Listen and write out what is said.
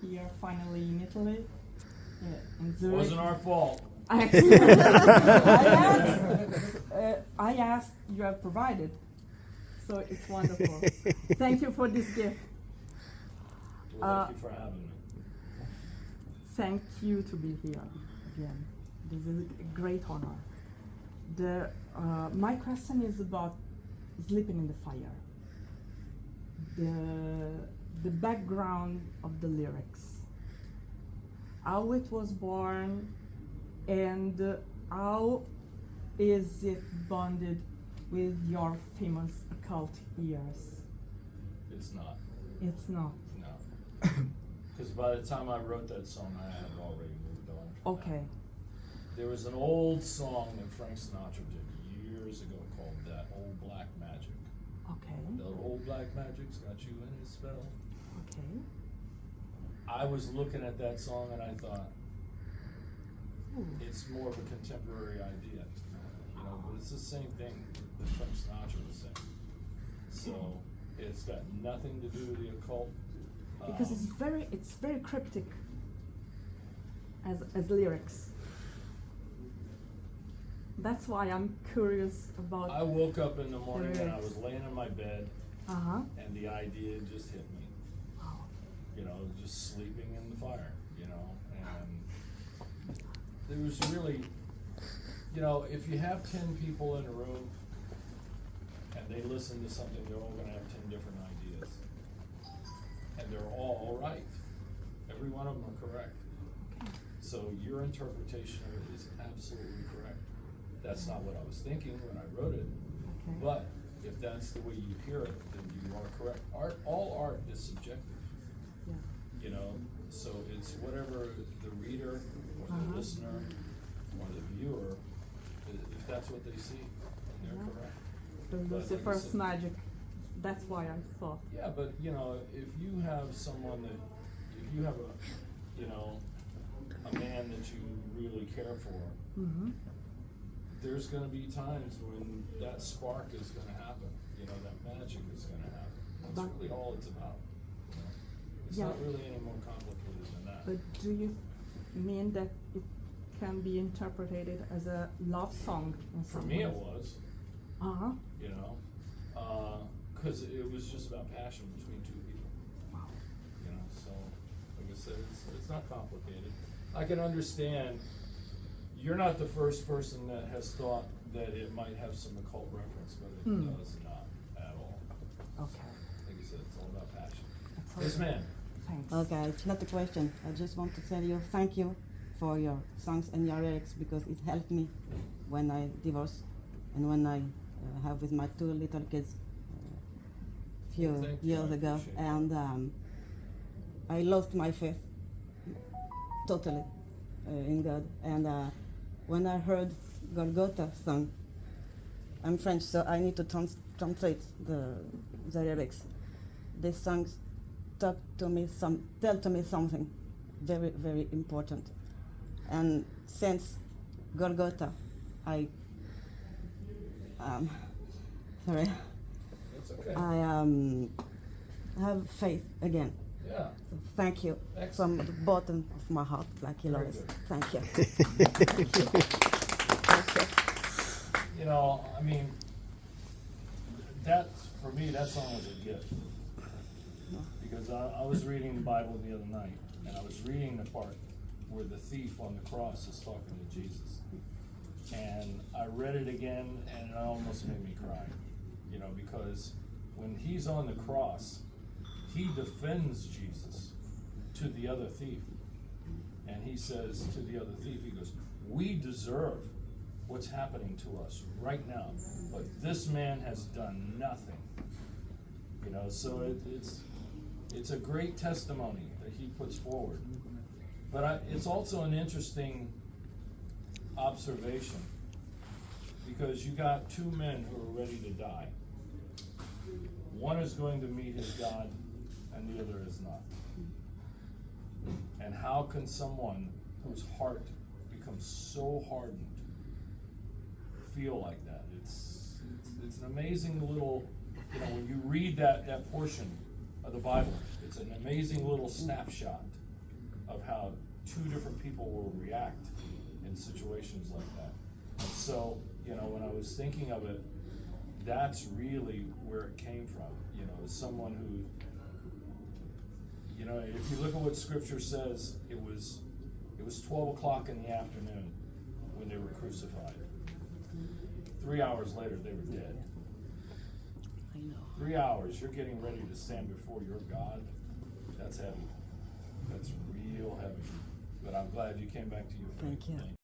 here finally in Italy. In It Zurich. wasn't our fault. I asked, you have provided. So it's wonderful. Thank you for this gift. Well, thank you for having me. Thank you to be here again. This is a great honor. My question is about sleeping in the fire. The background of the lyrics. How it was born and how is it bonded with your famous occult years? It's not. It's not. No. Because by the time I wrote that song, I had already moved on from Okay. that. There was an old song that Frank Sinatra did years ago called That Old Black Magic. Okay. That old black magic's got you in his spell. Okay. I was looking at that song and I thought, Ooh. it's more of a contemporary idea. You know, but it's the same thing that Frank Sinatra was saying. So it's got nothing to do with the occult. Because it's very cryptic as lyrics. That's why I'm curious about. I woke up in the morning and I lyrics. was laying in my bed, and the idea just hit me. Wow. You know, just sleeping in the fire. You know, and there was really, you know, if you have 10 people in a room and they listen to something, they're all going to have 10 different ideas, and they're all right. Every one of them are correct. So your interpretation of it is absolutely correct. That's not what I was thinking when I wrote it, Okay. but if that's the way you hear it, then you are correct. All art is subjective, Yeah. you know, so it's whatever the reader or the listener or the viewer, if that's what they see, they're correct. The But like you Lucifer's said- magic. That's why I thought. Yeah, but you know, if you have someone that, if you have a, you know, a man that you really care for, Mm-hmm. there's going to be times when that spark is going to happen. You know, that magic is going to happen. That's But- really all it's about. You know? It's Yeah. not really any more complicated than that. But do you mean that it can be interpreted as a love song in For some me, it ways? was, Uh-huh. you know, because it was just about passion between two people. Wow. You know, so like I said, it's not complicated. I can understand. You're not the first person that has thought that it might have some occult reference, but it does not at all. Okay. Like I said, it's all about passion. That's all Yes, right. ma'am. Thanks. Okay, it's not a question. I just want to tell you thank you for your songs and your lyrics because it helped me when I divorced and when I have with my 2 little kids few Thank you, years I ago, appreciate that. and I lost my faith totally in God. And when I heard Golgotha song, I'm French, so I need to translate the lyrics. These songs tell to me something very, very important. And since Golgotha, I sorry, That's okay. I have faith again. Yeah. So thank you Excellent. from the bottom of my heart, like you Very always. good. Thank you. You know, I mean, that, for me, that song was a gift. Because I was reading the Bible the other night, and I was reading the part where the thief on the cross is talking to Jesus. And I read it again, and it almost made me cry. You know, because when he's on the cross, he defends Jesus to the other thief. And he says to the other thief, he goes, "We deserve what's happening to us right now, but this man has done nothing." You know, so it's a great testimony that he puts forward. But it's also an interesting observation, because you got 2 men who are ready to die. One is going to meet his God, and the other is not. And how can someone whose heart becomes so hardened feel like that? It's an amazing little, you know, when you read that portion of the Bible, it's an amazing little snapshot of how two different people will react in situations like that. And so, you know, when I was thinking of it, that's really where it came from, you know, as someone who, you know, if you look at what Scripture says, it was 12 o'clock in the afternoon when they were crucified. 3 hours later, they were dead. I know. 3 hours, you're getting ready to stand before your God. That's heavy. That's real heavy. But I'm glad you came back to your faith. Thank you.